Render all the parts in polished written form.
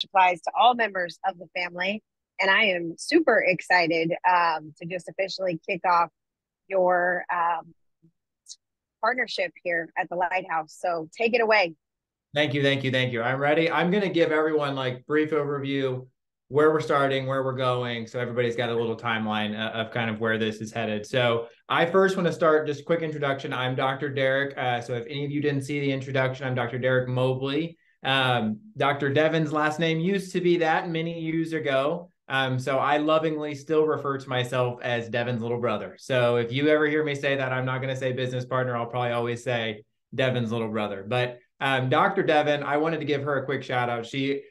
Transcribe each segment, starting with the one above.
applies to all members of the family. And I am super excited to just officially kick off your partnership here at the Lighthouse. So take it away. Thank you, thank you, thank you. I'm ready. I'm going to give everyone like brief overview where we're starting, where we're going, so everybody's got a little timeline of kind of where this is headed. So I first want to start just a quick introduction. I'm Dr. Derek. So if any of you didn't see the introduction, I'm Dr. Derek Mobley. Dr. Devin's last name used to be that many years ago. So I lovingly still refer to myself as Devin's little brother. So if you ever hear me say that, I'm not going to say business partner. I'll probably always say Devin's little brother. But Dr. Devin, I wanted to give her a quick shout out. She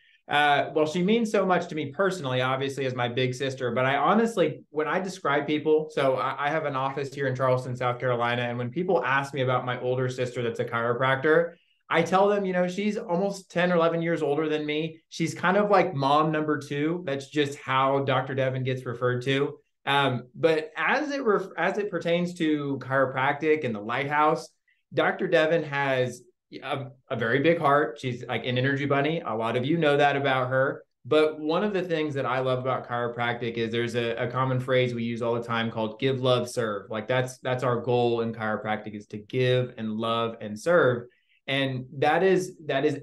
means so much to me personally, obviously, as my big sister. But I honestly, when I describe people, so I have an office here in Charleston, South Carolina. And when people ask me about my older sister that's a chiropractor, I tell them, she's almost 10 or 11 years older than me. She's kind of like mom number two. That's just how Dr. Devin gets referred to. But as it pertains to chiropractic and the Lighthouse, Dr. Devin has a very big heart. She's like an energy bunny. A lot of you know that about her. But one of the things that I love about chiropractic is there's a common phrase we use all the time called give, love, serve. Like that's our goal in chiropractic, is to give and love and serve. And that is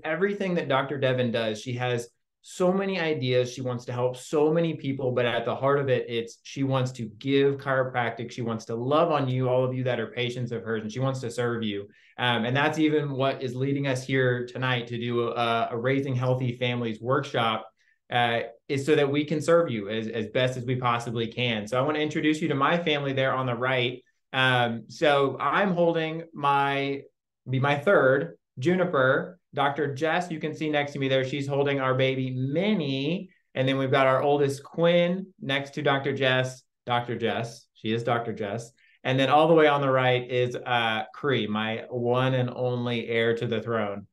everything that Dr. Devin does. She has so many ideas. She wants to help so many people, but at the heart of it, she wants to give chiropractic. She wants to love on you, all of you that are patients of hers, and she wants to serve you. And that's even what is leading us here tonight to do a Raising Healthy Families workshop, is so that we can serve you as best as we possibly can. So I want to introduce you to my family there on the right. So I'm holding my third, Juniper. Dr. Jess, you can see next to me there, she's holding our baby Minnie. And then we've got our oldest Quinn next to Dr. Jess. Dr. Jess, she is Dr. Jess. And then all the way on the right is Cree, my one and only heir to the throne.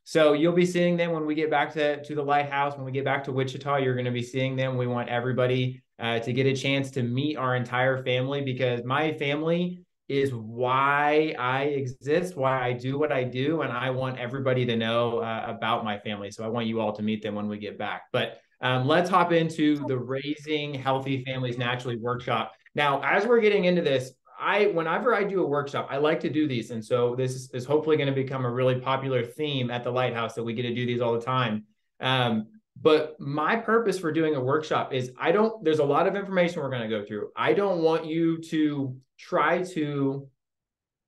So you'll be seeing them when we get back to the Lighthouse. When we get back to Wichita, you're going to be seeing them. We want everybody to get a chance to meet our entire family, because my family is why I exist, why I do what I do. And I want everybody to know about my family. So I want you all to meet them when we get back. But let's hop into the Raising Healthy Families Naturally workshop. Now, as we're getting into this, whenever I do a workshop, I like to do these. And so this is hopefully going to become a really popular theme at the Lighthouse, that we get to do these all the time. But my purpose for doing a workshop is there's a lot of information we're going to go through. I don't want you to try to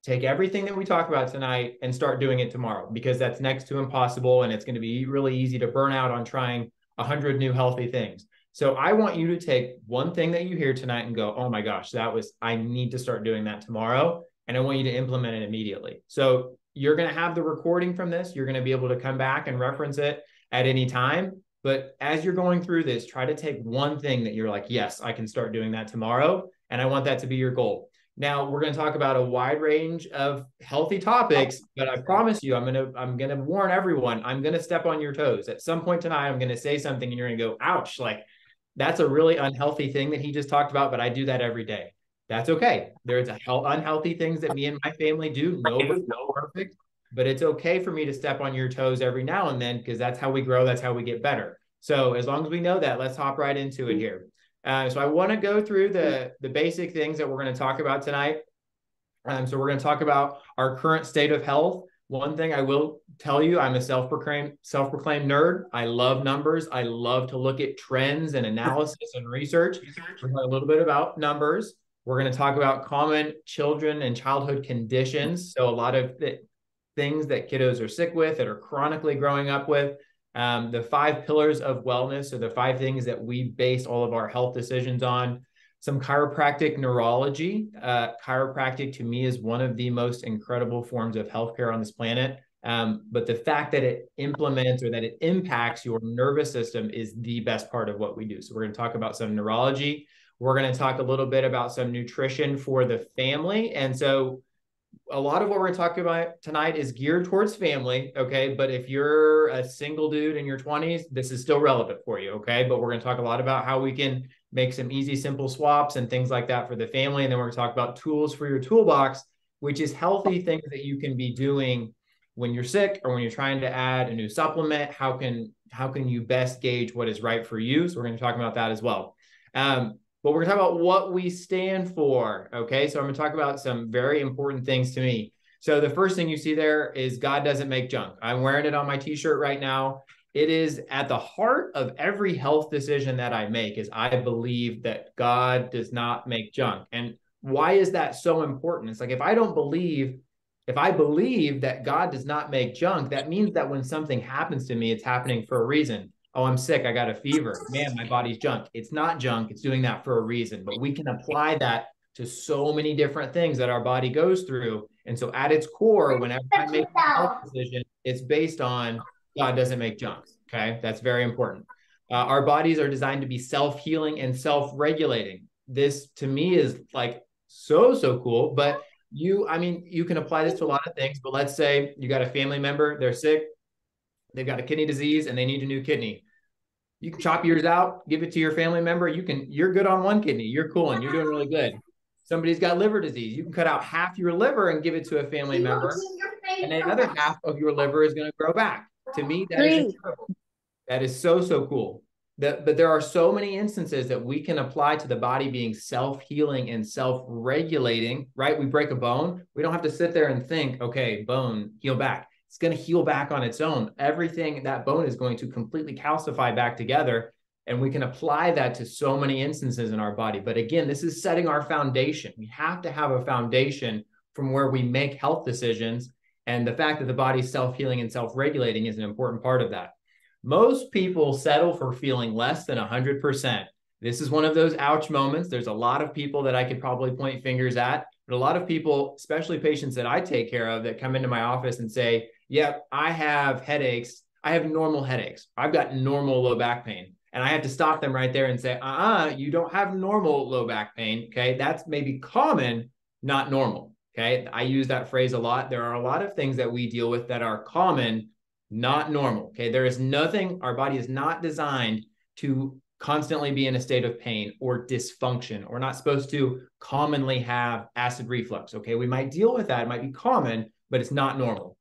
take everything that we talk about tonight and start doing it tomorrow, because that's next to impossible. And it's going to be really easy to burn out on trying 100 new healthy things. So I want you to take one thing that you hear tonight and go, oh my gosh, I need to start doing that tomorrow. And I want you to implement it immediately. So you're going to have the recording from this. You're going to be able to come back and reference it at any time. But as you're going through this, try to take one thing that you're like, yes, I can start doing that tomorrow. And I want that to be your goal. Now, we're going to talk about a wide range of healthy topics, but I promise you, I'm going to warn everyone, I'm going to step on your toes. At some point tonight, I'm going to say something and you're going to go, ouch, like that's a really unhealthy thing that he just talked about, but I do that every day. That's okay. There's unhealthy things that me and my family do. Nobody's perfect, but it's okay for me to step on your toes every now and then, because that's how we grow. That's how we get better. So as long as we know that, let's hop right into it here. So I want to go through the basic things that we're going to talk about tonight. So we're going to talk about our current state of health. One thing I will tell you, I'm a self-proclaimed nerd. I love numbers. I love to look at trends and analysis and research. We're going to talk a little bit about numbers. We're going to talk about common children and childhood conditions. So a lot of things that kiddos are sick with, that are chronically growing up with. The 5 pillars of wellness, so the 5 things that we base all of our health decisions on. Some chiropractic neurology. Chiropractic to me is one of the most incredible forms of healthcare on this planet. But the fact that it implements or that it impacts your nervous system is the best part of what we do. So we're going to talk about some neurology. We're going to talk a little bit about some nutrition for the family. And so a lot of what we're talking about tonight is geared towards family, okay? But if you're a single dude in your 20s, this is still relevant for you, okay? But we're going to talk a lot about how we can make some easy, simple swaps and things like that for the family. And then we're going to talk about tools for your toolbox, which is healthy things that you can be doing when you're sick or when you're trying to add a new supplement. How can how can you best gauge what is right for you? So we're going to talk about that as well. But we're going to talk about what we stand for. Okay, so I'm going to talk about some very important things to me. So the first thing you see there is God doesn't make junk. I'm wearing it on my t-shirt right now. It is at the heart of every health decision that I make, is I believe that God does not make junk. And why is that so important? It's like, if I believe that God does not make junk, that means that when something happens to me, it's happening for a reason. Oh, I'm sick, I got a fever. Man, my body's junk. It's not junk. It's doing that for a reason. But we can apply that to so many different things that our body goes through. And so at its core, whenever I make a health decision, it's based on God doesn't make junk. Okay, that's very important. Our bodies are designed to be self-healing and self-regulating. This to me is like so cool. But you can apply this to a lot of things. But let's say you got a family member, they're sick, they've got a kidney disease, and they need a new kidney. You can chop yours out, give it to your family member. You're good on one kidney. You're cool and you're doing really good. Somebody's got liver disease. You can cut out half your liver and give it to a family member, and the other half of your liver is going to grow back. To me, that is incredible. That is so cool. But there are so many instances that we can apply to the body being self-healing and self-regulating, right? We break a bone. We don't have to sit there and think, okay, bone, heal back. It's going to heal back on its own. Everything, that bone is going to completely calcify back together. And we can apply that to so many instances in our body. But again, this is setting our foundation. We have to have a foundation from where we make health decisions. And the fact that the body is self-healing and self-regulating is an important part of that. Most people settle for feeling less than 100%. This is one of those ouch moments. There's a lot of people that I could probably point fingers at, but a lot of people, especially patients that I take care of, that come into my office and say, yep, I have headaches. I have normal headaches. I've got normal low back pain. And I have to stop them right there and say, you don't have normal low back pain. Okay. That's maybe common, not normal. Okay. I use that phrase a lot. There are a lot of things that we deal with that are common, not normal. Okay. There is nothing, our body is not designed to constantly be in a state of pain or dysfunction. We're not supposed to commonly have acid reflux. Okay. We might deal with that. It might be common, but it's not normal.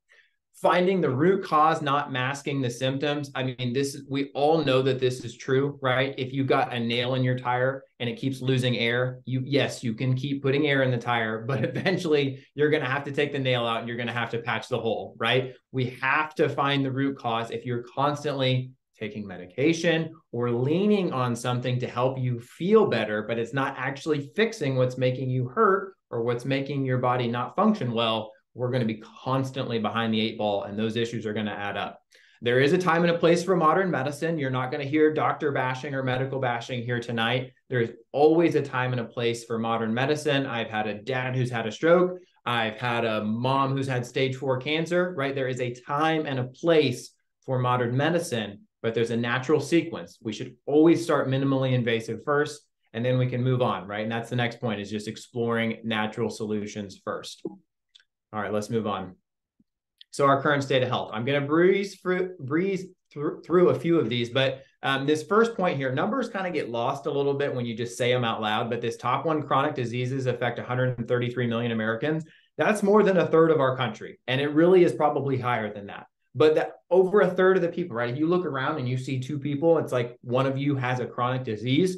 Finding the root cause, not masking the symptoms. I mean, we all know that this is true, right? If you got a nail in your tire and it keeps losing air, yes, you can keep putting air in the tire, but eventually you're going to have to take the nail out and you're going to have to patch the hole, right? We have to find the root cause. If you're constantly taking medication or leaning on something to help you feel better, but it's not actually fixing what's making you hurt or what's making your body not function well, we're going to be constantly behind the 8 ball, and those issues are going to add up. There is a time and a place for modern medicine. You're not going to hear doctor bashing or medical bashing here tonight. There's always a time and a place for modern medicine. I've had a dad who's had a stroke. I've had a mom who's had stage 4 cancer, right? There is a time and a place for modern medicine, but there's a natural sequence. We should always start minimally invasive first, and then we can move on, right? And that's the next point, is just exploring natural solutions first. All right, let's move on. So our current state of health. I'm going to breeze through a few of these, but this first point here, numbers kind of get lost a little bit when you just say them out loud, but this top one, chronic diseases affect 133 million Americans. That's more than a third of our country, and it really is probably higher than that. But that over a third of the people, right? If you look around and you see 2 people, it's like one of you has a chronic disease.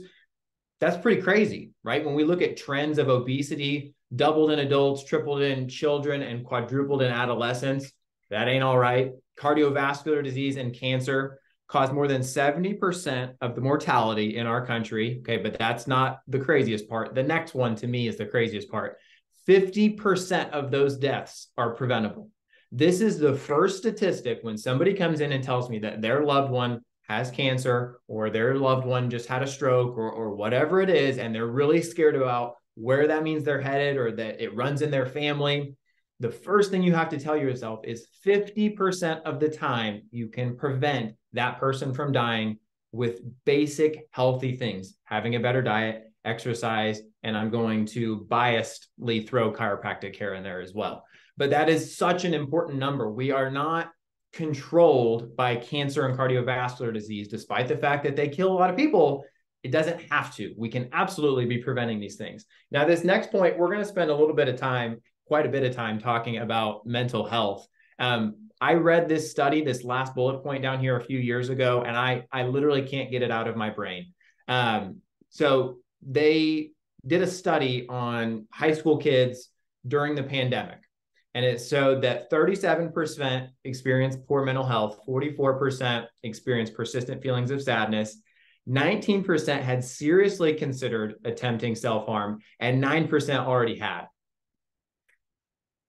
That's pretty crazy, right? When we look at trends of obesity, doubled in adults, tripled in children, and quadrupled in adolescents, that ain't all right. Cardiovascular disease and cancer cause more than 70% of the mortality in our country. Okay, but that's not the craziest part. The next one to me is the craziest part. 50% of those deaths are preventable. This is the first statistic when somebody comes in and tells me that their loved one has cancer or their loved one just had a stroke or whatever it is, and they're really scared about where that means they're headed or that it runs in their family. The first thing you have to tell yourself is 50% of the time you can prevent that person from dying with basic healthy things, having a better diet, exercise, and I'm going to biasedly throw chiropractic care in there as well. But that is such an important number. We are not controlled by cancer and cardiovascular disease, despite the fact that they kill a lot of people. It doesn't have to. We can absolutely be preventing these things. Now, this next point, we're going to spend a little bit of time, quite a bit of time talking about mental health. I read this study, this last bullet point down here a few years ago, and I literally can't get it out of my brain. So they did a study on high school kids during the pandemic. And it showed that 37% experienced poor mental health, 44% experienced persistent feelings of sadness, 19% had seriously considered attempting self-harm, and 9% already had.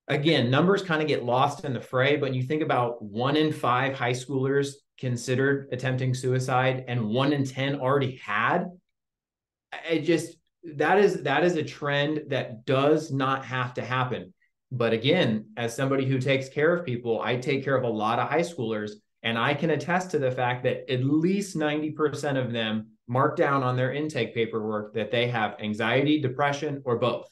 Again, numbers kind of get lost in the fray, but you think about 1 in 5 high schoolers considered attempting suicide and 1 in 10 already had. It just, that is a trend that does not have to happen. But again, as somebody who takes care of people, I take care of a lot of high schoolers, and I can attest to the fact that at least 90% of them mark down on their intake paperwork that they have anxiety, depression, or both.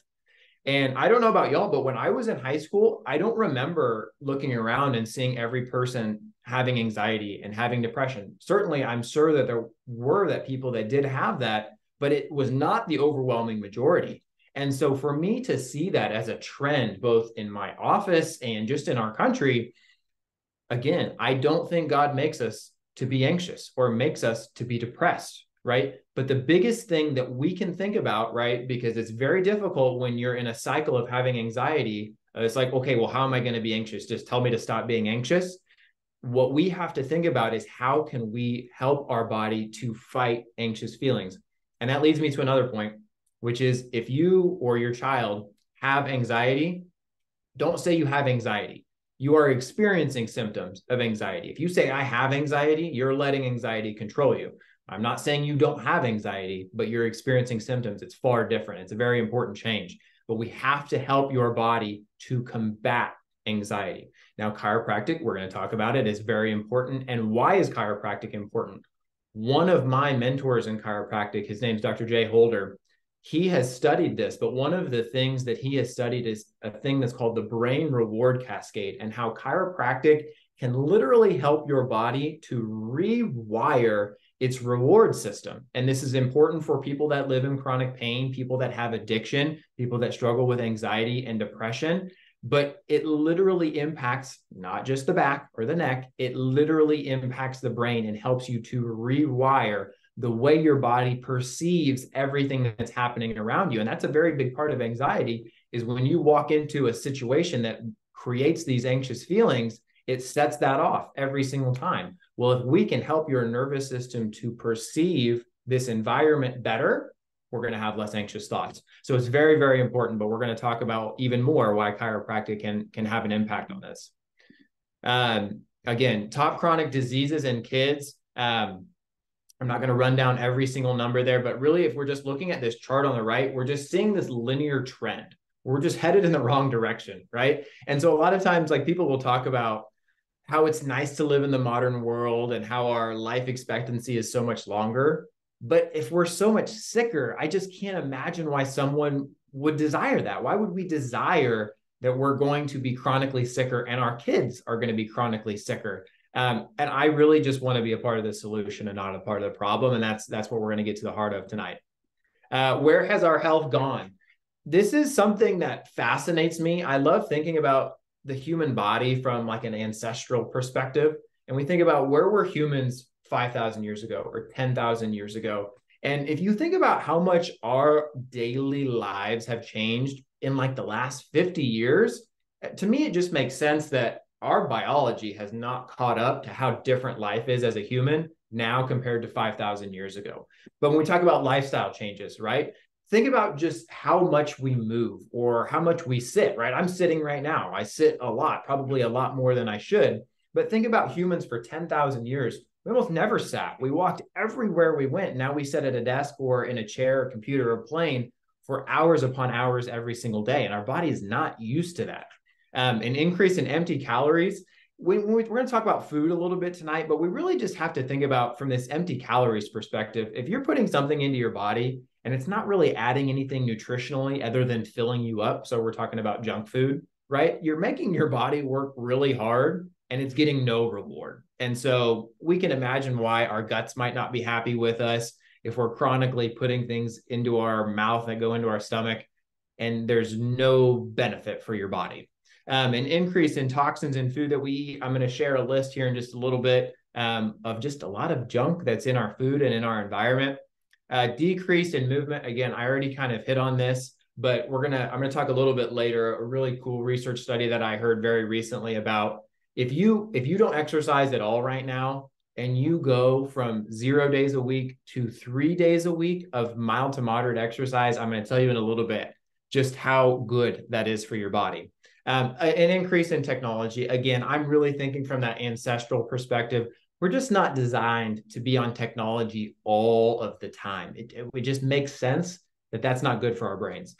And I don't know about y'all, but when I was in high school, I don't remember looking around and seeing every person having anxiety and having depression. Certainly, I'm sure that there were that people that did have that, but it was not the overwhelming majority. And so for me to see that as a trend, both in my office and just in our country, again, I don't think God makes us to be anxious or makes us to be depressed, right? But the biggest thing that we can think about, right, because it's very difficult when you're in a cycle of having anxiety, it's like, okay, well, how am I going to be anxious? Just tell me to stop being anxious. What we have to think about is how can we help our body to fight anxious feelings? And that leads me to another point, which is if you or your child have anxiety, don't say you have anxiety. You are experiencing symptoms of anxiety. If you say, I have anxiety, you're letting anxiety control you. I'm not saying you don't have anxiety, but you're experiencing symptoms. It's far different. It's a very important change. But we have to help your body to combat anxiety. Now, chiropractic, we're going to talk about it, is very important. And why is chiropractic important? One of my mentors in chiropractic, his name's Dr. Jay Holder, he has studied this, but one of the things that he has studied is a thing that's called the brain reward cascade, and how chiropractic can literally help your body to rewire its reward system. And this is important for people that live in chronic pain, people that have addiction, people that struggle with anxiety and depression. But it literally impacts not just the back or the neck, it literally impacts the brain and helps you to rewire the way your body perceives everything that's happening around you. And that's a very big part of anxiety, is when you walk into a situation that creates these anxious feelings, it sets that off every single time. Well, if we can help your nervous system to perceive this environment better, we're going to have less anxious thoughts. So it's very, very important, but we're going to talk about even more why chiropractic can have an impact on this. Again, top chronic diseases in kids. I'm not going to run down every single number there, but really, if we're just looking at this chart on the right, we're just seeing this linear trend. We're just headed in the wrong direction, right? And so a lot of times, like, people will talk about how it's nice to live in the modern world and how our life expectancy is so much longer. But if we're so much sicker, I just can't imagine why someone would desire that. Why would we desire that we're going to be chronically sicker and our kids are going to be chronically sicker? And I really just want to be a part of the solution and not a part of the problem. And that's what we're going to get to the heart of tonight. Where has our health gone? This is something that fascinates me. I love thinking about the human body from like an ancestral perspective. And we think about where were humans 5,000 years ago or 10,000 years ago. And if you think about how much our daily lives have changed in like the last 50 years, to me, it just makes sense that our biology has not caught up to how different life is as a human now compared to 5,000 years ago. But when we talk about lifestyle changes, right? Think about just how much we move or how much we sit, right? I'm sitting right now. I sit a lot, probably a lot more than I should. But think about humans for 10,000 years. We almost never sat. We walked everywhere we went. Now we sit at a desk or in a chair, or computer, or plane for hours upon hours every single day. And our body is not used to that. An increase in empty calories. We're going to talk about food a little bit tonight, but we really just have to think about from this empty calories perspective. If you're putting something into your body and it's not really adding anything nutritionally other than filling you up, so we're talking about junk food, right? You're making your body work really hard and it's getting no reward. And so we can imagine why our guts might not be happy with us if we're chronically putting things into our mouth that go into our stomach and there's no benefit for your body. An increase in toxins in food that we eat. I'm going to share a list here in just a little bit of just a lot of junk that's in our food and in our environment. Decrease in movement. Again, I already kind of hit on this, but I'm gonna talk a little bit later. A really cool research study that I heard very recently about if you don't exercise at all right now, and you go from 0 days a week to 3 days a week of mild to moderate exercise, I'm going to tell you in a little bit just how good that is for your body. An increase in technology. Again, I'm really thinking from that ancestral perspective. We're just not designed to be on technology all of the time. It just makes sense that that's not good for our brains.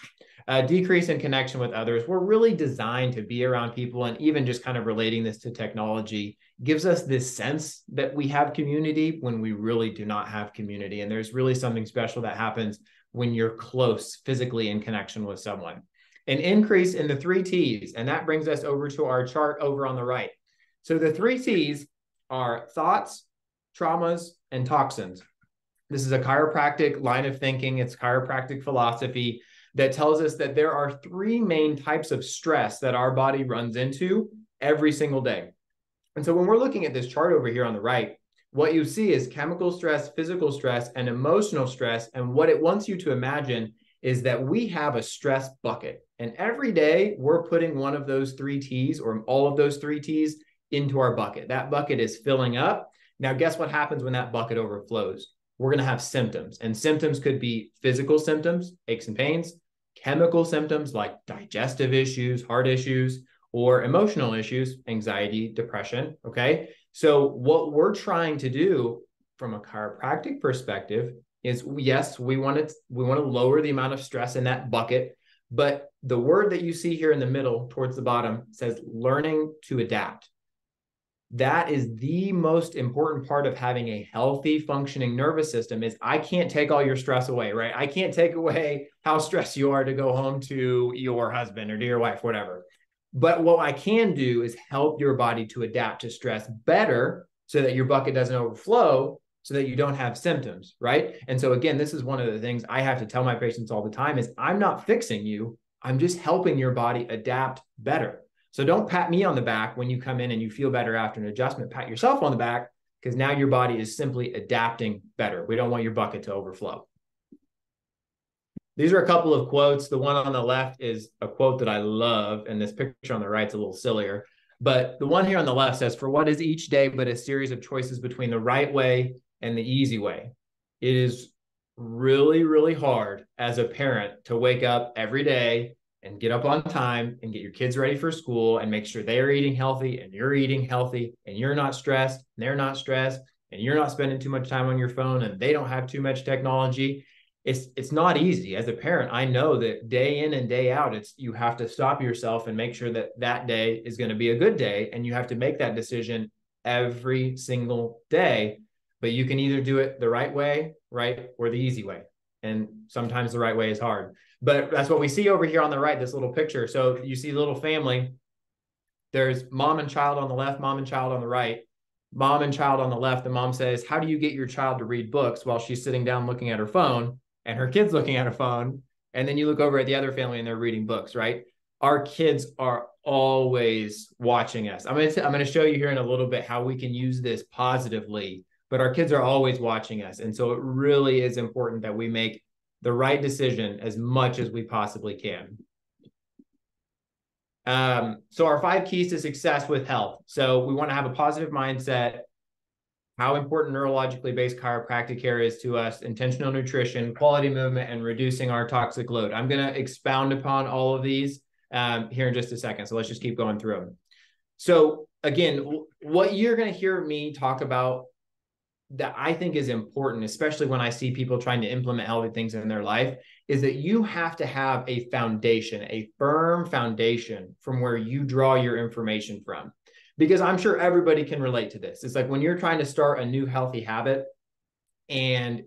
Decrease in connection with others. We're really designed to be around people, and even just kind of relating this to technology gives us this sense that we have community when we really do not have community. And there's really something special that happens when you're close physically in connection with someone. An increase in the 3 T's, and that brings us over to our chart over on the right. So the 3 T's are thoughts, traumas, and toxins. This is a chiropractic line of thinking. It's chiropractic philosophy that tells us that there are 3 main types of stress that our body runs into every single day. And so when we're looking at this chart over here on the right, what you see is chemical stress, physical stress, and emotional stress. And what it wants you to imagine is that we have a stress bucket. And every day we're putting one of those 3 T's or all of those 3 T's into our bucket. That bucket is filling up. Now, guess what happens when that bucket overflows? We're going to have symptoms. And symptoms could be physical symptoms, aches and pains, chemical symptoms like digestive issues, heart issues, or emotional issues, anxiety, depression, okay? So what we're trying to do from a chiropractic perspective is, yes, we want to lower the amount of stress in that bucket, but the word that you see here in the middle towards the bottom says learning to adapt. That is the most important part of having a healthy functioning nervous system. Is I can't take all your stress away, right? I can't take away how stressed you are to go home to your husband or to your wife, whatever. But what I can do is help your body to adapt to stress better so that your bucket doesn't overflow, so that you don't have symptoms, right? And so again, this is one of the things I have to tell my patients all the time is I'm not fixing you. I'm just helping your body adapt better. So don't pat me on the back when you come in and you feel better after an adjustment. Pat yourself on the back, because now your body is simply adapting better. We don't want your bucket to overflow. These are a couple of quotes. The one on the left is a quote that I love, and this picture on the right is a little sillier. But the one here on the left says, "For what is each day but a series of choices between the right way and the easy way?" It is really, really hard as a parent to wake up every day and get up on time and get your kids ready for school and make sure they're eating healthy and you're eating healthy and you're not stressed and they're not stressed and you're not spending too much time on your phone and they don't have too much technology. It's not easy. As a parent, I know that day in and day out, you have to stop yourself and make sure that that day is going to be a good day. And you have to make that decision every single day, but you can either do it the right way, right, or the easy way. And sometimes the right way is hard. But that's what we see over here on the right, this little picture. So you see a little family. There's mom and child on the left, mom and child on the right. Mom and child on the left, the mom says, "How do you get your child to read books?" while she's sitting down looking at her phone, and her kid's looking at her phone. And then you look over at the other family and they're reading books, right? Our kids are always watching us. I'm going to show you here in a little bit how we can use this positively, but our kids are always watching us. And so it really is important that we make the right decision as much as we possibly can. So our 5 keys to success with health. So we want to have a positive mindset, how important neurologically based chiropractic care is to us, intentional nutrition, quality movement, and reducing our toxic load. I'm going to expound upon all of these here in just a second. So let's just keep going through them. So again, what you're going to hear me talk about that I think is important, especially when I see people trying to implement healthy things in their life, is that you have to have a foundation, a firm foundation from where you draw your information from. Because I'm sure everybody can relate to this. It's like when you're trying to start a new healthy habit and,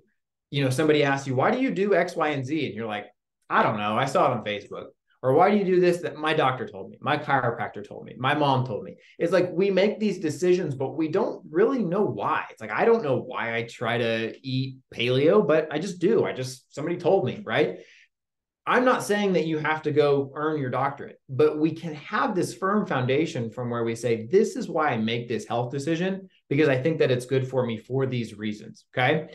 somebody asks you, "Why do you do X, Y, and Z?" And you're like, "I don't know. I saw it on Facebook." Or, "Why do you do this?" "That my doctor told me, my chiropractor told me, my mom told me." It's like we make these decisions, but we don't really know why. It's like, I don't know why I try to eat paleo, but I just do. Somebody told me, right? I'm not saying that you have to go earn your doctorate, but we can have this firm foundation from where we say, this is why I make this health decision, because I think that it's good for me for these reasons. Okay.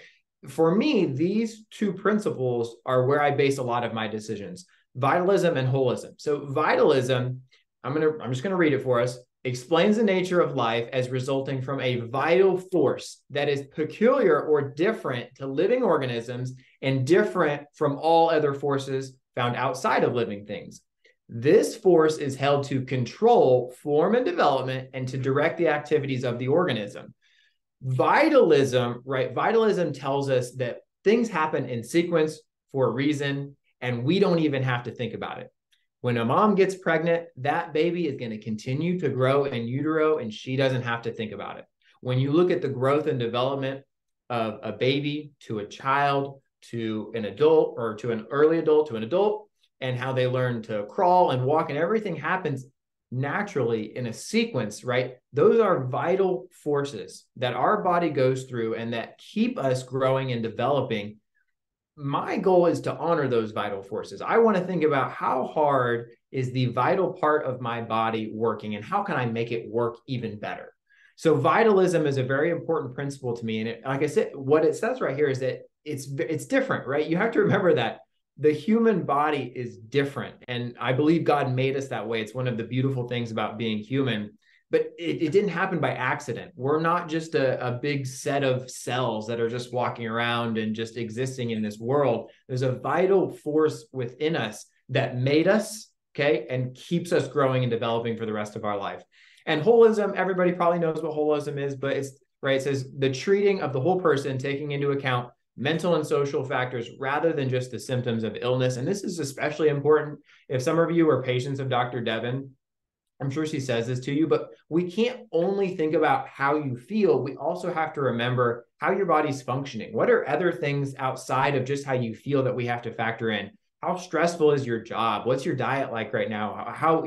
For me, these two principles are where I base a lot of my decisions: vitalism and holism. So vitalism, I'm just going to read it for us, explains the nature of life as resulting from a vital force that is peculiar or different to living organisms and different from all other forces found outside of living things. This force is held to control form and development and to direct the activities of the organism. Vitalism, right? Vitalism tells us that things happen in sequence for a reason, and we don't even have to think about it. When a mom gets pregnant, that baby is going to continue to grow in utero, and she doesn't have to think about it. When you look at the growth and development of a baby to a child to an adult, or to an early adult to an adult, and how they learn to crawl and walk, and everything happens naturally in a sequence, right? Those are vital forces that our body goes through and that keep us growing and developing. My goal is to honor those vital forces. I want to think about how hard is the vital part of my body working and how can I make it work even better. So vitalism is a very important principle to me. And like I said, what it says right here is that it's different, right? You have to remember that the human body is different. And I believe God made us that way. It's one of the beautiful things about being human, but it didn't happen by accident. We're not just a big set of cells that are just walking around and just existing in this world. There's a vital force within us that made us, okay, and keeps us growing and developing for the rest of our life. And holism, everybody probably knows what holism is, but it's right. It says the treating of the whole person, taking into account mental and social factors rather than just the symptoms of illness. And this is especially important if some of you are patients of Dr. Devon. I'm sure she says this to you, but we can't only think about how you feel. We also have to remember how your body's functioning. What are other things outside of just how you feel that we have to factor in? How stressful is your job? What's your diet like right now? How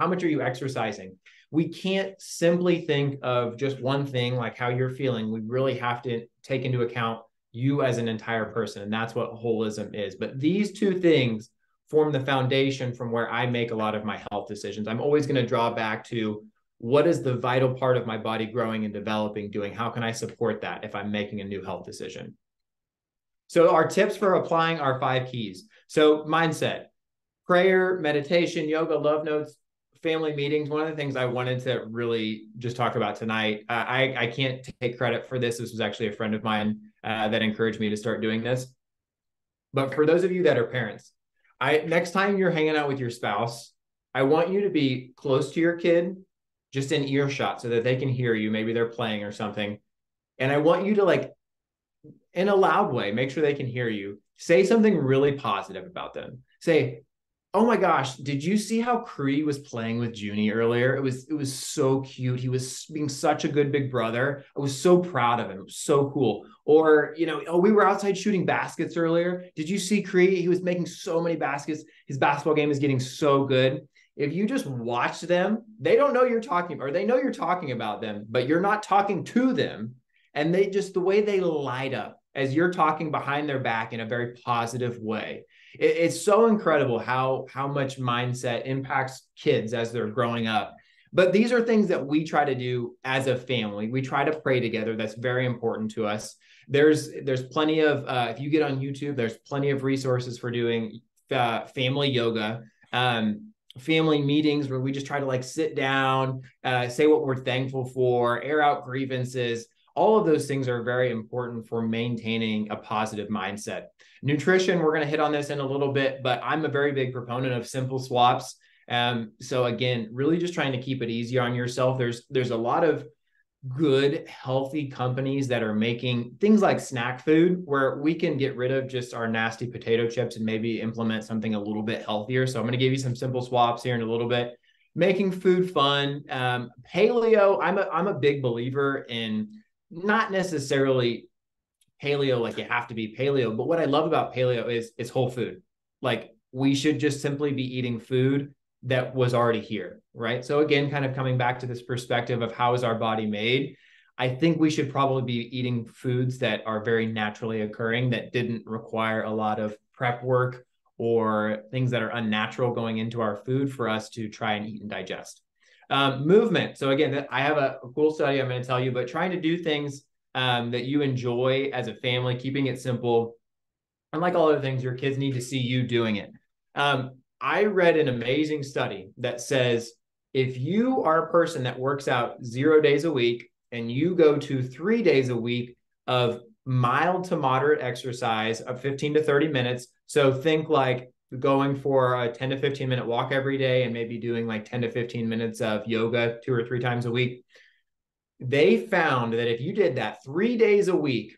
much are you exercising? We can't simply think of just one thing, like how you're feeling. We really have to take into account you as an entire person. And that's what holism is. But these two things form the foundation from where I make a lot of my health decisions. I'm always going to draw back to what is the vital part of my body growing and developing doing? How can I support that if I'm making a new health decision? So our tips for applying our 5 keys. So mindset, prayer, meditation, yoga, love notes, family meetings. One of the things I wanted to really just talk about tonight, I can't take credit for this. This was actually a friend of mine that encouraged me to start doing this. But for those of you that are parents, next time you're hanging out with your spouse, I want you to be close to your kid, just in earshot so that they can hear you. Maybe they're playing or something. And I want you to, like, in a loud way, make sure they can hear you. Say something really positive about them. Say, oh my gosh, did you see how Cree was playing with Junie earlier? It was so cute. He was being such a good big brother. I was so proud of him. It was so cool. Or, oh, we were outside shooting baskets earlier. Did you see Cree? He was making so many baskets. His basketball game is getting so good. If you just watch them, they don't know you're talking, or they know you're talking about them, but you're not talking to them. And they just, the way they light up as you're talking behind their back in a very positive way. It's so incredible how much mindset impacts kids as they're growing up. But these are things that we try to do as a family. We try to pray together. That's very important to us. There's plenty of, if you get on YouTube, there's plenty of resources for doing family yoga, family meetings where we just try to, like, sit down, say what we're thankful for, air out grievances. All of those things are very important for maintaining a positive mindset. Nutrition, we're going to hit on this in a little bit, but I'm a very big proponent of simple swaps. So again, really just trying to keep it easy on yourself. There's a lot of good, healthy companies that are making things like snack food where we can get rid of just our nasty potato chips and maybe implement something a little bit healthier. So I'm going to give you some simple swaps here in a little bit. Making food fun. Paleo, I'm a big believer in not necessarily paleo like you have to be paleo, but what I love about paleo is it's whole food. Like, we should just simply be eating food that was already here, right? So again, kind of coming back to this perspective of how is our body made, I think we should probably be eating foods that are very naturally occurring, that didn't require a lot of prep work or things that are unnatural going into our food for us to try and eat and digest. Movement. So again, I have a cool study I'm going to tell you, but trying to do things that you enjoy as a family, keeping it simple. Unlike all other things, your kids need to see you doing it. I read an amazing study that says if you are a person that works out 0 days a week and you go to 3 days a week of mild to moderate exercise of 15 to 30 minutes, so think like going for a 10 to 15 minute walk every day and maybe doing like 10 to 15 minutes of yoga 2 or 3 times a week. They found that if you did that 3 days a week,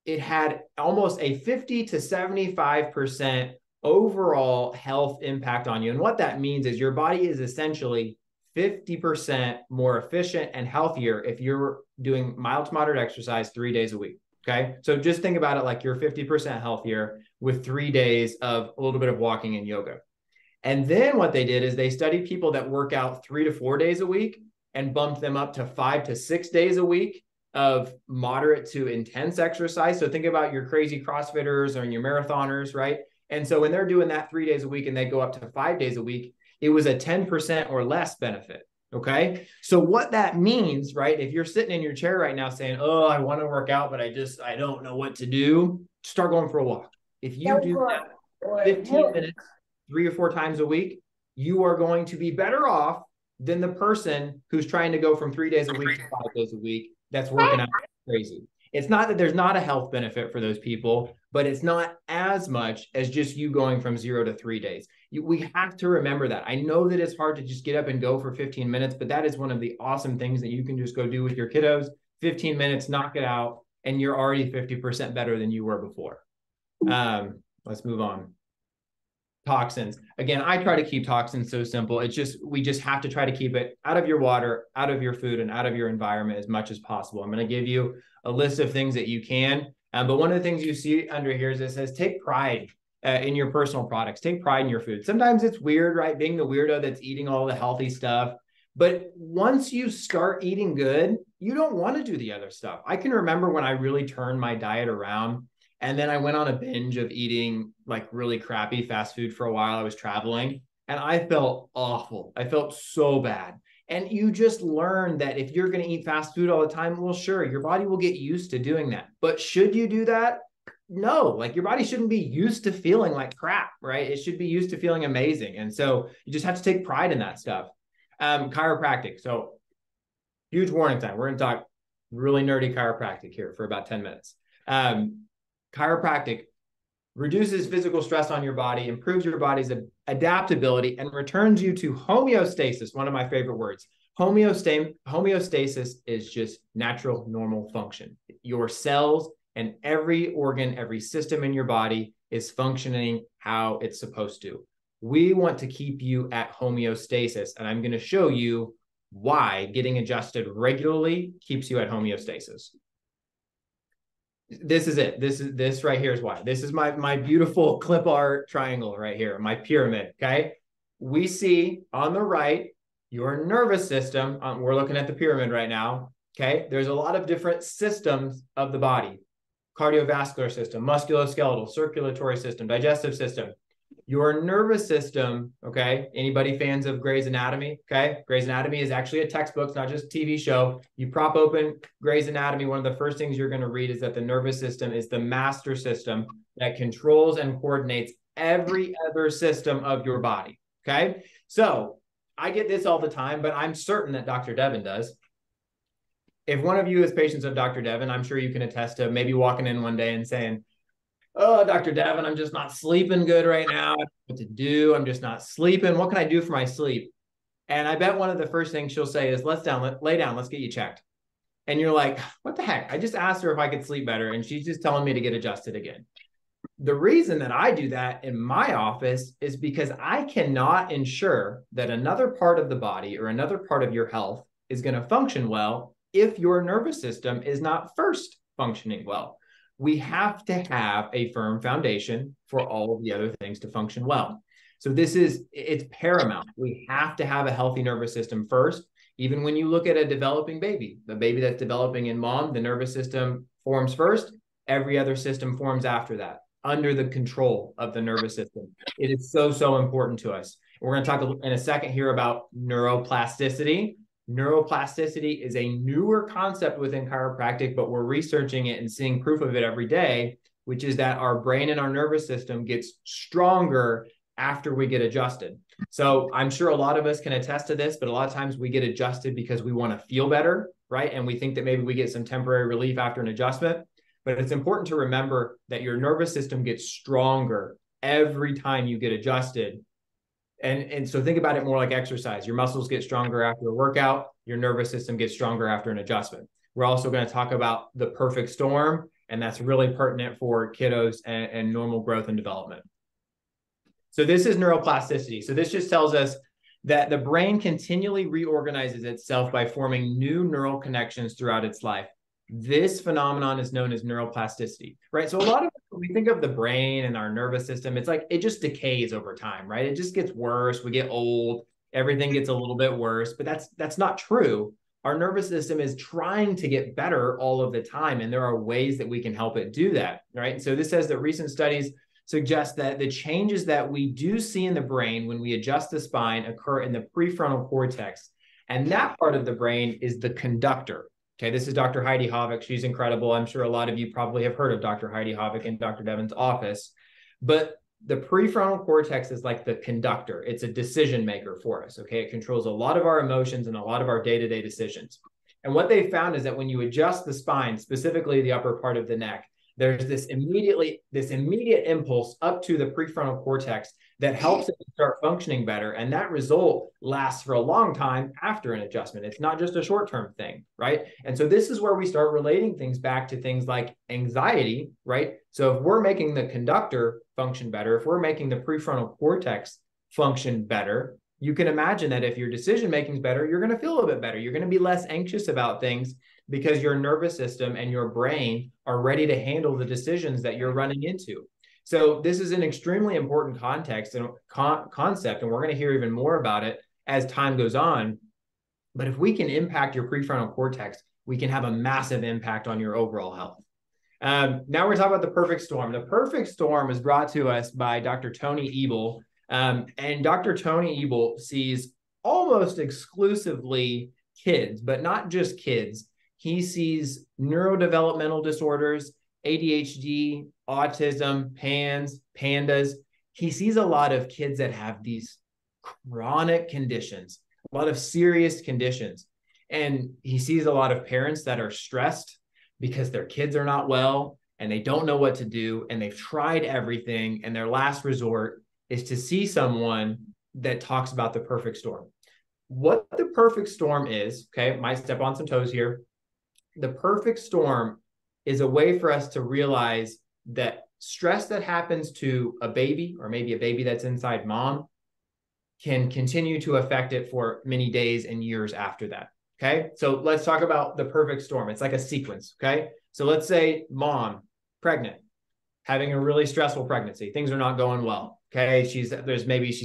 it had almost a 50 to 75% overall health impact on you. And what that means is your body is essentially 50% more efficient and healthier if you're doing mild to moderate exercise 3 days a week. Okay. So just think about it like you're 50% healthier with 3 days of a little bit of walking and yoga. And then what they did is they studied people that work out 3 to 4 days a week and bumped them up to 5 to 6 days a week of moderate to intense exercise. So think about your crazy CrossFitters or your marathoners, right? And so when they're doing that 3 days a week and they go up to 5 days a week, it was a 10% or less benefit. Okay. So what that means, right? If you're sitting in your chair right now saying, oh, I want to work out, but I don't know what to do, start going for a walk. If you do that 15 minutes, 3 or 4 times a week, you are going to be better off than the person who's trying to go from 3 days a week to 5 days a week that's working out crazy. It's not that there's not a health benefit for those people, but it's not as much as just you going from 0 to 3 days. We have to remember that. I know that it's hard to just get up and go for 15 minutes, but that is one of the awesome things that you can just go do with your kiddos. 15 minutes, knock it out, and you're already 50% better than you were before. Let's move on. Toxins. Again, I try to keep toxins so simple. We just have to try to keep it out of your water, out of your food, and out of your environment as much as possible. I'm going to give you a list of things that you can. But one of the things you see under here is it says, take pride in your personal products. Take pride in your food. Sometimes it's weird, right? Being the weirdo that's eating all the healthy stuff. But once you start eating good, you don't want to do the other stuff. I can remember when I really turned my diet around. And then I went on a binge of eating like really crappy fast food for a while. I was traveling and I felt awful. I felt so bad. And you just learn that if you're going to eat fast food all the time, well, sure, your body will get used to doing that. But should you do that? No, like your body shouldn't be used to feeling like crap, right? It should be used to feeling amazing. And so you just have to take pride in that stuff. Chiropractic. So huge warning time. We're going to talk really nerdy chiropractic here for about 10 minutes. Chiropractic reduces physical stress on your body, improves your body's adaptability, and returns you to homeostasis, one of my favorite words. Homeostasis is just natural, normal function. Your cells and every organ, every system in your body is functioning how it's supposed to. We want to keep you at homeostasis, and I'm going to show you why getting adjusted regularly keeps you at homeostasis. This is it. This right here is why. This is my beautiful clip art triangle right here, my pyramid. Okay. We see on the right, your nervous system. We're looking at the pyramid right now. Okay. There's a lot of different systems of the body: cardiovascular system, musculoskeletal, circulatory system, digestive system. Your nervous system, okay? Anybody fans of Grey's Anatomy? Okay, Grey's Anatomy is actually a textbook. It's not just a TV show. You prop open Grey's Anatomy, one of the first things you're going to read is that the nervous system is the master system that controls and coordinates every other system of your body, okay? So I get this all the time, but I'm certain that Dr. Devin does. If one of you is patients of Dr. Devin, I'm sure you can attest to maybe walking in one day and saying, oh, Dr. Devin, I'm just not sleeping good right now. I don't know what to do. I'm just not sleeping. What can I do for my sleep? And I bet one of the first things she'll say is, lay down, let's get you checked. And you're like, what the heck? I just asked her if I could sleep better, and she's just telling me to get adjusted again. The reason that I do that in my office is because I cannot ensure that another part of the body or another part of your health is going to function well if your nervous system is not first functioning well. We have to have a firm foundation for all of the other things to function well. So it's paramount. We have to have a healthy nervous system first. Even when you look at a developing baby, the baby that's developing in mom, the nervous system forms first, every other system forms after that. under the control of the nervous system. It is so, so important to us. We're going to talk in a second here about neuroplasticity. Neuroplasticity is a newer concept within chiropractic, but we're researching it and seeing proof of it every day, which is that our brain and our nervous system gets stronger after we get adjusted. So I'm sure a lot of us can attest to this, but a lot of times we get adjusted because we want to feel better, right? And we think that maybe we get some temporary relief after an adjustment. But it's important to remember that your nervous system gets stronger every time you get adjusted. And so think about it more like exercise. Your muscles get stronger after a workout. Your nervous system gets stronger after an adjustment. We're also going to talk about the perfect storm, and that's really pertinent for kiddos and normal growth and development. So this is neuroplasticity. So this just tells us that the brain continually reorganizes itself by forming new neural connections throughout its life. This phenomenon is known as neuroplasticity, right? So a lot of when we think of the brain and our nervous system, it's like it just decays over time, right? It just gets worse. We get old, everything gets a little bit worse, but that's not true. Our nervous system is trying to get better all of the time, and there are ways that we can help it do that, right? So this says that recent studies suggest that the changes that we do see in the brain when we adjust the spine occur in the prefrontal cortex, and that part of the brain is the conductor. Okay, this is Dr. Heidi Havik. She's incredible. I'm sure a lot of you probably have heard of Dr. Heidi Havik in Dr. Devin's office. But the prefrontal cortex is like the conductor. It's a decision maker for us. Okay, it controls a lot of our emotions and a lot of our day-to-day decisions. And what they found is that when you adjust the spine, specifically the upper part of the neck, there's this immediate impulse up to the prefrontal cortex that helps it start functioning better. And that result lasts for a long time after an adjustment. It's not just a short-term thing, right? And so this is where we start relating things back to things like anxiety, right? So if we're making the conductor function better, if we're making the prefrontal cortex function better, you can imagine that if your decision-making is better, you're going to feel a little bit better. You're going to be less anxious about things because your nervous system and your brain are ready to handle the decisions that you're running into. So this is an extremely important context and concept, and we're going to hear even more about it as time goes on. But if we can impact your prefrontal cortex, we can have a massive impact on your overall health. Now we're going to talk about the perfect storm. The perfect storm is brought to us by Dr. Tony Ebel. And Dr. Tony Ebel sees almost exclusively kids, but not just kids. He sees neurodevelopmental disorders, ADHD, autism, pandas. He sees a lot of kids that have these chronic conditions, a lot of serious conditions. And he sees a lot of parents that are stressed because their kids are not well and they don't know what to do. And they've tried everything. And their last resort is to see someone that talks about the perfect storm. What the perfect storm is, okay, might step on some toes here. The perfect storm is a way for us to realize that stress that happens to a baby, or maybe a baby that's inside mom, can continue to affect it for many days and years after that. Okay, so let's talk about the perfect storm. It's like a sequence. Okay, so let's say mom, pregnant, having a really stressful pregnancy. Things are not going well. Okay, she's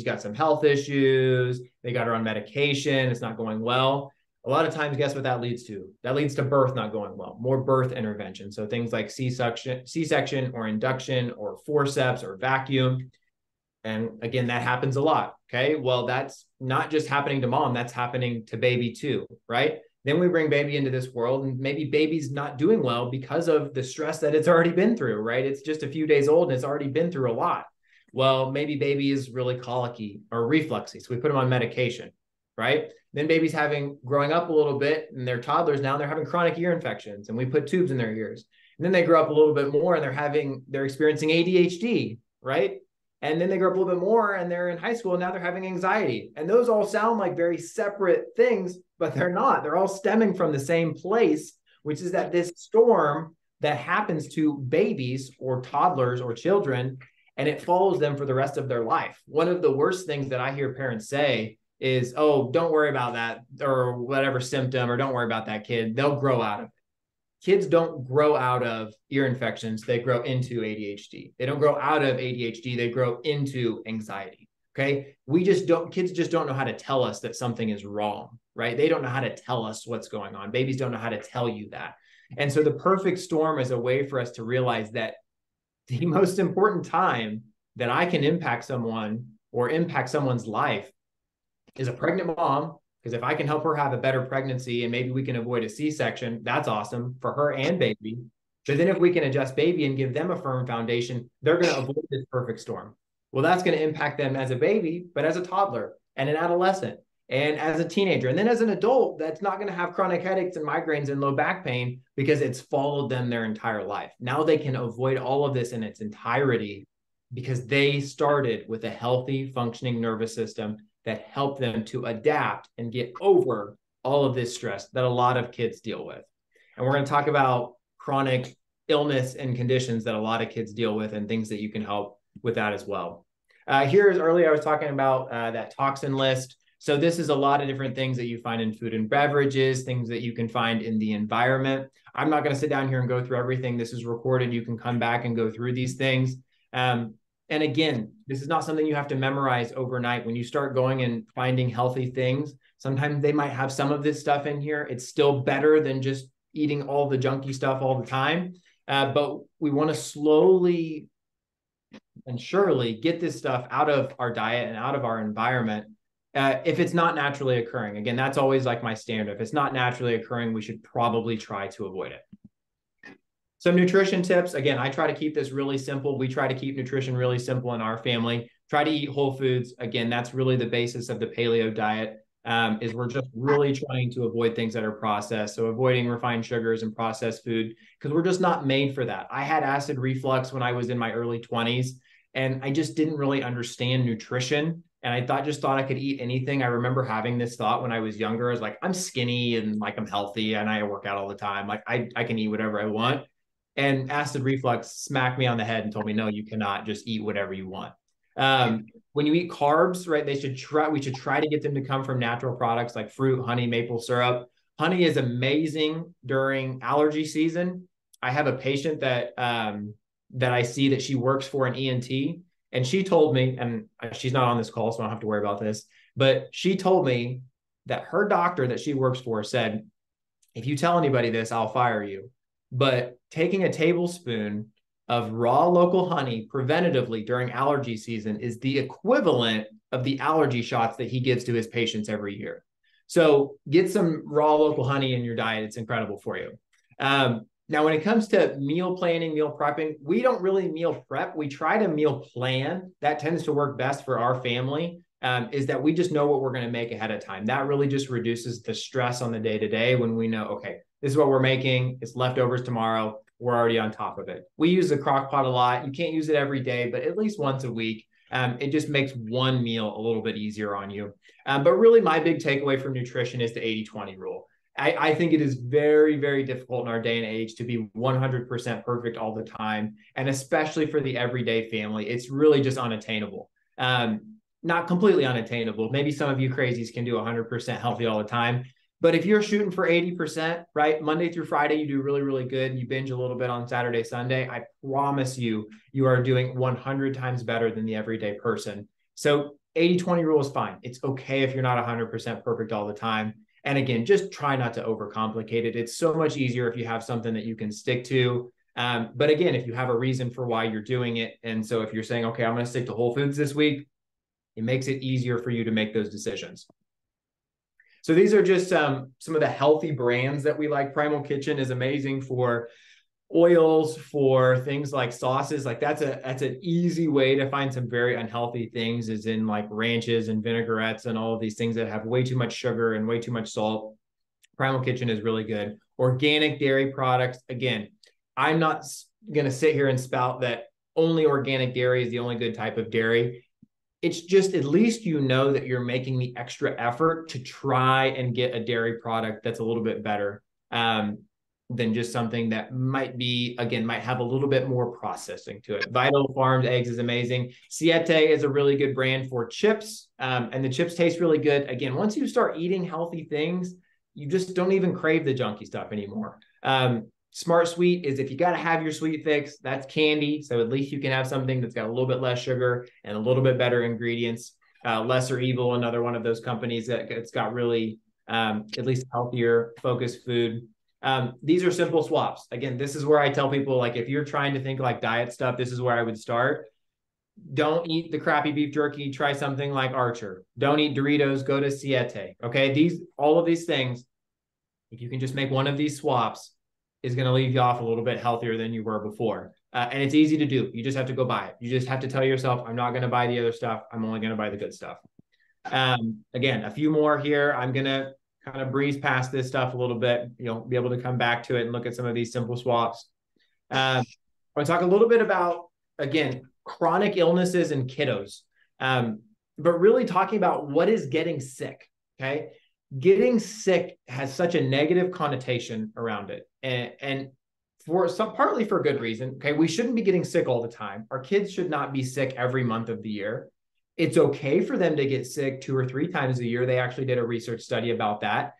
got some health issues. They got her on medication. It's not going well. A lot of times, guess what that leads to? That leads to birth not going well, more birth intervention. So things like C-section or induction or forceps or vacuum. And again, that happens a lot. Okay, well, that's not just happening to mom, that's happening to baby too, right? Then we bring baby into this world and maybe baby's not doing well because of the stress that it's already been through, right? It's just a few days old and it's already been through a lot. Well, maybe baby is really colicky or refluxy. So we put them on medication, right? Then baby's growing up a little bit and they're toddlers now, they're having chronic ear infections and we put tubes in their ears. And then they grow up a little bit more and they're experiencing ADHD, right? And then they grow up a little bit more and they're in high school and now they're having anxiety. And those all sound like very separate things, but they're not. They're all stemming from the same place, which is that this storm that happens to babies or toddlers or children, and it follows them for the rest of their life. One of the worst things that I hear parents say is, oh, don't worry about that or whatever symptom, or don't worry about that kid. They'll grow out of it. Kids don't grow out of ear infections. They grow into ADHD. They don't grow out of ADHD. They grow into anxiety. Okay. Kids just don't know how to tell us that something is wrong, right? They don't know how to tell us what's going on. Babies don't know how to tell you that. And so the perfect storm is a way for us to realize that the most important time that I can impact someone or impact someone's life is a pregnant mom. Because if I can help her have a better pregnancy and maybe we can avoid a C-section, that's awesome for her and baby. But then if we can adjust baby and give them a firm foundation, they're going to avoid this perfect storm. Well, that's going to impact them as a baby, but as a toddler and an adolescent and as a teenager. And then as an adult, that's not going to have chronic headaches and migraines and low back pain because it's followed them their entire life. Now they can avoid all of this in its entirety because they started with a healthy, functioning nervous system that helped them to adapt and get over all of this stress that a lot of kids deal with. And we're going to talk about chronic illness and conditions that a lot of kids deal with and things that you can help with that as well. Here's earlier I was talking about that toxin list. So this is a lot of different things that you find in food and beverages, things that you can find in the environment. I'm not going to sit down here and go through everything. This is recorded. You can come back and go through these things. And again, this is not something you have to memorize overnight. When you start going and finding healthy things, sometimes they might have some of this stuff in here. It's still better than just eating all the junky stuff all the time. But we want to slowly and surely get this stuff out of our diet and out of our environment if it's not naturally occurring. Again, that's always like my standard. If it's not naturally occurring, we should probably try to avoid it. Some nutrition tips. Again, I try to keep this really simple. We try to keep nutrition really simple in our family. Try to eat whole foods. Again, that's really the basis of the paleo diet, is we're just really trying to avoid things that are processed. So avoiding refined sugars and processed food, because we're just not made for that. I had acid reflux when I was in my early 20s, and I just didn't really understand nutrition. And I just thought I could eat anything. I remember having this thought when I was younger. I was like, I'm skinny and like I'm healthy and I work out all the time. Like I can eat whatever I want. And acid reflux smacked me on the head and told me, no, you cannot just eat whatever you want. When you eat carbs, right, we should try to get them to come from natural products like fruit, honey, maple syrup. Honey is amazing during allergy season. I have a patient that I see that she works for an ENT, and she told me, and she's not on this call, so I don't have to worry about this, but she told me that her doctor that she works for said, if you tell anybody this, I'll fire you. But taking a tablespoon of raw local honey preventatively during allergy season is the equivalent of the allergy shots that he gives to his patients every year. So get some raw local honey in your diet. It's incredible for you. Now, when it comes to meal planning, meal prepping, we don't really meal prep. We try to meal plan. That tends to work best for our family, is that we just know what we're going to make ahead of time. That really just reduces the stress on the day-to-day when we know, okay, this is what we're making. It's leftovers tomorrow. We're already on top of it. We use the crock pot a lot. You can't use it every day, but at least once a week. It just makes one meal a little bit easier on you. But really, my big takeaway from nutrition is the 80-20 rule. I think it is very, very difficult in our day and age to be 100% perfect all the time. And especially for the everyday family, it's really just unattainable. Not completely unattainable. Maybe some of you crazies can do 100% healthy all the time. But if you're shooting for 80%, right, Monday through Friday, you do really, really good. And you binge a little bit on Saturday, Sunday. I promise you, you are doing 100 times better than the everyday person. So 80-20 rule is fine. It's okay if you're not 100% perfect all the time. And again, just try not to overcomplicate it. It's so much easier if you have something that you can stick to. But again, if you have a reason for why you're doing it. And so if you're saying, okay, I'm going to stick to whole foods this week, it makes it easier for you to make those decisions. So these are just some of the healthy brands that we like. Primal Kitchen is amazing for oils, for things like sauces. Like that's an easy way to find some very unhealthy things, is in like ranches and vinaigrettes and all of these things that have way too much sugar and way too much salt. Primal Kitchen is really good. Organic dairy products. Again, I'm not going to sit here and spout that only organic dairy is the only good type of dairy. It's just, at least you know that you're making the extra effort to try and get a dairy product that's a little bit better than just something that might have a little bit more processing to it. Vital Farms eggs is amazing. Siete is a really good brand for chips, and the chips taste really good. Again, once you start eating healthy things, you just don't even crave the junky stuff anymore. Smart Sweet is, if you got to have your sweet fix, that's candy. So at least you can have something that's got a little bit less sugar and a little bit better ingredients. Lesser Evil, another one of those companies that it's got really at least healthier focused food. These are simple swaps. Again, this is where I tell people, like, if you're trying to think like diet stuff, this is where I would start. Don't eat the crappy beef jerky. Try something like Archer. Don't eat Doritos. Go to Siete. Okay. All of these things, if you can just make one of these swaps, is going to leave you off a little bit healthier than you were before. And it's easy to do. You just have to go buy it. You just have to tell yourself, I'm not going to buy the other stuff. I'm only going to buy the good stuff. Again, a few more here. I'm going to kind of breeze past this stuff a little bit. You'll be able to come back to it and look at some of these simple swaps. I want to talk a little bit about, again, chronic illnesses in kiddos, but really talking about what is getting sick. Okay. Getting sick has such a negative connotation around it. And for some, partly for good reason. Okay. We shouldn't be getting sick all the time. Our kids should not be sick every month of the year. It's okay for them to get sick 2 or 3 times a year. They actually did a research study about that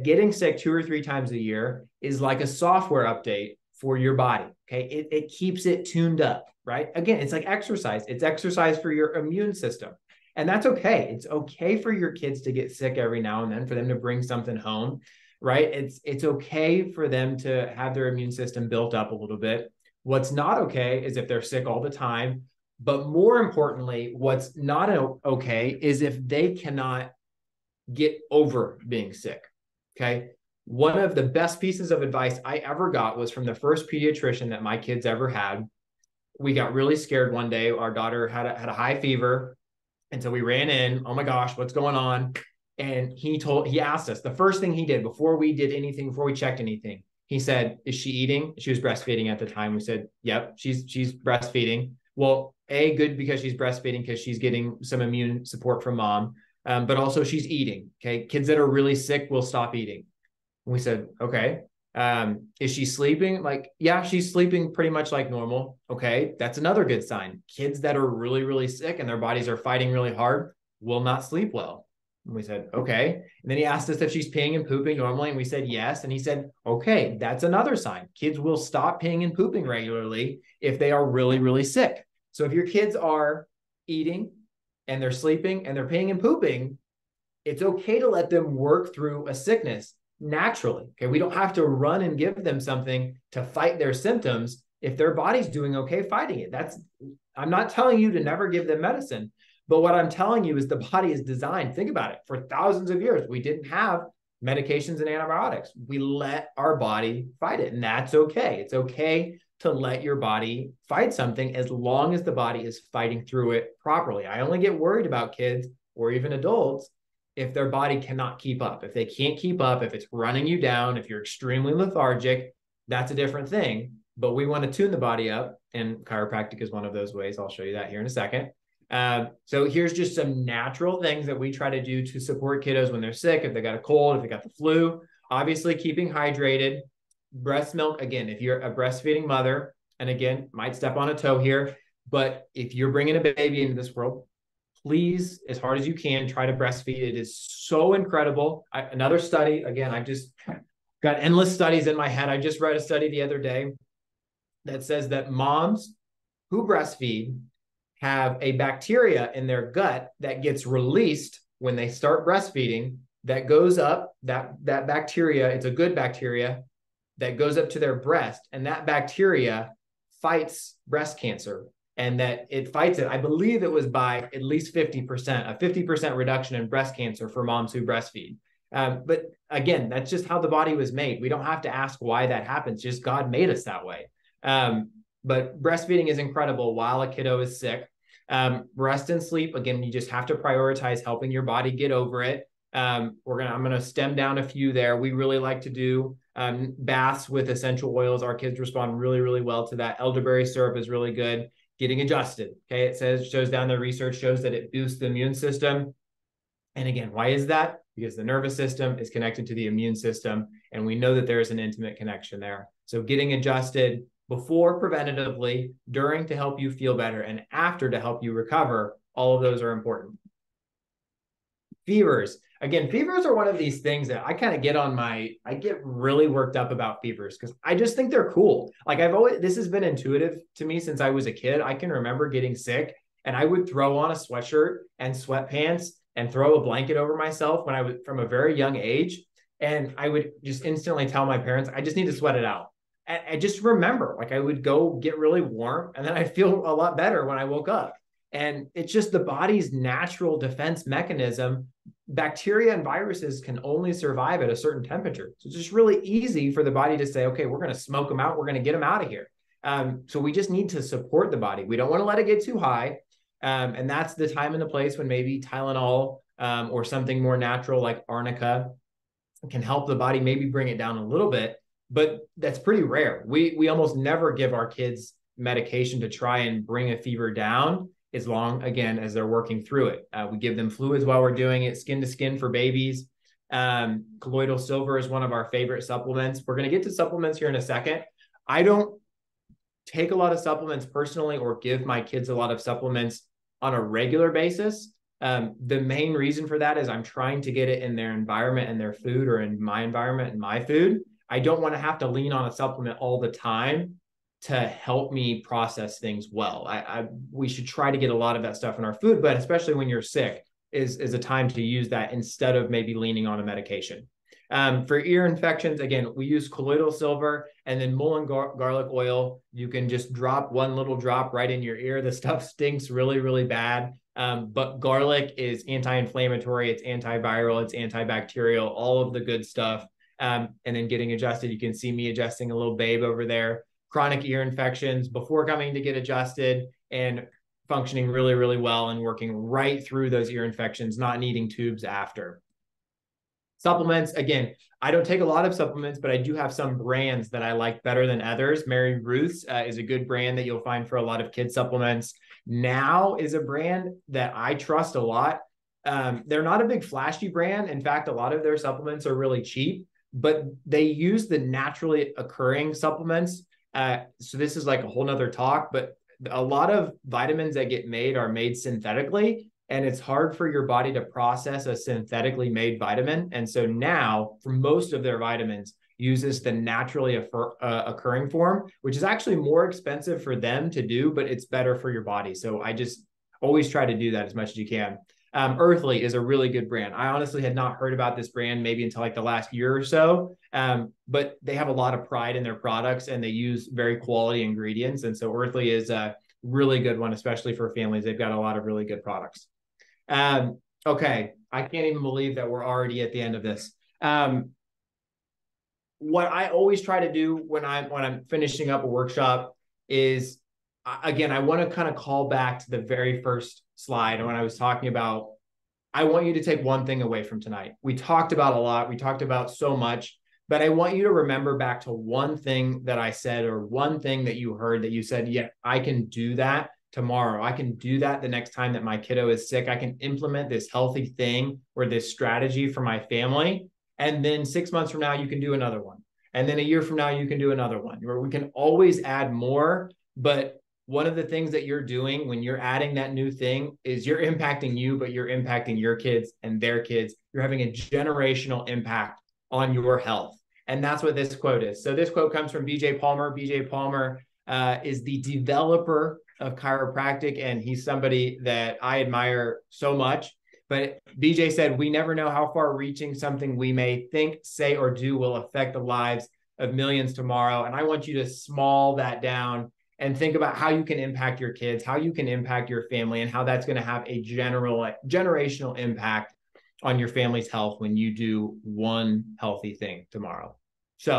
getting sick 2 or 3 times a year is like a software update for your body. Okay. It keeps it tuned up, right? Again, it's like exercise. It's exercise for your immune system. And that's okay. It's okay for your kids to get sick every now and then, for them to bring something home, right? It's okay for them to have their immune system built up a little bit. What's not okay is if they're sick all the time. But more importantly, what's not okay is if they cannot get over being sick. Okay. One of the best pieces of advice I ever got was from the first pediatrician that my kids ever had. We got really scared one day. Our daughter had a high fever. And so we ran in. Oh my gosh, what's going on? And he asked us, the first thing he did before we did anything, before we checked anything, he said, is she eating? She was breastfeeding at the time. We said, yep, she's breastfeeding. Well, good, because she's breastfeeding, because she's getting some immune support from mom. But also she's eating. Okay. Kids that are really sick will stop eating. And we said, okay. Is she sleeping? Like, yeah, she's sleeping pretty much like normal. Okay. That's another good sign. Kids that are really, really sick and their bodies are fighting really hard will not sleep well. And we said, okay. And then he asked us if she's peeing and pooping normally. And we said, yes. And he said, okay, that's another sign. Kids will stop peeing and pooping regularly if they are really, really sick. So if your kids are eating and they're sleeping and they're peeing and pooping, it's okay to let them work through a sickness naturally. Okay. We don't have to run and give them something to fight their symptoms if their body's doing okay fighting it. I'm not telling you to never give them medicine, but what I'm telling you is the body is designed. Think about it. For thousands of years, we didn't have medications and antibiotics. We let our body fight it, and that's okay. It's okay to let your body fight something as long as the body is fighting through it properly. I only get worried about kids or even adults if their body cannot keep up. If they can't keep up, if it's running you down, if you're extremely lethargic, that's a different thing. But we want to tune the body up, and chiropractic is one of those ways. I'll show you that here in a second. So here's just some natural things that we try to do to support kiddos when they're sick, if they got a cold, if they got the flu. Obviously, keeping hydrated. Breast milk, again, if you're a breastfeeding mother, and again, might step on a toe here, but if you're bringing a baby into this world, please, as hard as you can, try to breastfeed. It is so incredible. Another study, again, I just got endless studies in my head. I just read a study the other day that says that moms who breastfeed have a bacteria in their gut that gets released when they start breastfeeding, that goes up, that bacteria, it's a good bacteria, that goes up to their breast, and that bacteria fights breast cancer, and that it fights it. I believe it was by at least 50%, a 50% reduction in breast cancer for moms who breastfeed. But again, that's just how the body was made. We don't have to ask why that happens. Just God made us that way. But breastfeeding is incredible while a kiddo is sick. Rest and sleep, again, you just have to prioritize helping your body get over it. I'm going to stem down a few there. We really like to do baths with essential oils. Our kids respond really, really well to that. Elderberry syrup is really good. Getting adjusted. Okay. It shows down the research shows that it boosts the immune system. And again, why is that? Because the nervous system is connected to the immune system. And we know that there is an intimate connection there. So getting adjusted before preventatively, during to help you feel better, and after to help you recover, all of those are important. Fevers. Again, fevers are one of these things that I kind of I get really worked up about fevers because I just think they're cool. Like this has been intuitive to me since I was a kid. I can remember getting sick and I would throw on a sweatshirt and sweatpants and throw a blanket over myself when I was from a very young age. And I would just instantly tell my parents, I just need to sweat it out. I just remember, like, I would go get really warm and then I feel a lot better when I woke up. And it's just the body's natural defense mechanism. Bacteria and viruses can only survive at a certain temperature. So it's just really easy for the body to say, okay, we're going to smoke them out. We're going to get them out of here. So we just need to support the body. We don't want to let it get too high. And that's the time and the place when maybe Tylenol or something more natural like arnica can help the body maybe bring it down a little bit, but that's pretty rare. We almost never give our kids medication to try and bring a fever down as long, again, as they're working through it. We give them fluids while we're doing it, skin to skin for babies. Colloidal silver is one of our favorite supplements. We're going to get to supplements here in a second. I don't take a lot of supplements personally or give my kids a lot of supplements on a regular basis. The main reason for that is I'm trying to get it in their environment and their food, or in my environment and my food. I don't want to have to lean on a supplement all the time to help me process things well. We should try to get a lot of that stuff in our food, but especially when you're sick is a time to use that instead of maybe leaning on a medication. For ear infections, again, we use colloidal silver and then mullein garlic oil. You can just drop one little drop right in your ear. The stuff stinks really, really bad. But garlic is anti-inflammatory, it's antiviral, it's antibacterial, all of the good stuff. And then getting adjusted. You can see me adjusting a little babe over there. Chronic ear infections before coming to get adjusted and functioning really, really well and working right through those ear infections, not needing tubes after. Supplements, again, I don't take a lot of supplements, but I do have some brands that I like better than others. Mary Ruth's is a good brand that you'll find for a lot of kid supplements. Now is a brand that I trust a lot. They're not a big flashy brand. In fact, a lot of their supplements are really cheap, but they use the naturally occurring supplements. So this is like a whole nother talk, but a lot of vitamins that get made are made synthetically, and it's hard for your body to process a synthetically made vitamin. And so now, for most of their vitamins, uses the naturally occurring form, which is actually more expensive for them to do, but it's better for your body. So I just always try to do that as much as you can. Earthly is a really good brand. I honestly had not heard about this brand maybe until like the last year or so, but they have a lot of pride in their products and they use very quality ingredients. And so Earthly is a really good one, especially for families. They've got a lot of really good products. Okay, I can't even believe that we're already at the end of this. What I always try to do when I'm finishing up a workshop is, again, I want to kind of call back to the very first slide when I was talking about, I want you to take one thing away from tonight. We talked about a lot. We talked about so much, but I want you to remember back to one thing that I said, or one thing that you heard that you said, yeah, I can do that tomorrow. I can do that the next time that my kiddo is sick. I can implement this healthy thing or this strategy for my family. And then 6 months from now, you can do another one. And then a year from now, you can do another one. Where we can always add more. But one of the things that you're doing when you're adding that new thing is you're impacting you, but you're impacting your kids and their kids. You're having a generational impact on your health. And that's what this quote is. So this quote comes from BJ Palmer. BJ Palmer is the developer of chiropractic, and he's somebody that I admire so much. But BJ said, we never know how far reaching something we may think, say, or do will affect the lives of millions tomorrow. And I want you to small that down and think about how you can impact your kids, how you can impact your family, and how that's going to have a generational impact on your family's health when you do one healthy thing tomorrow.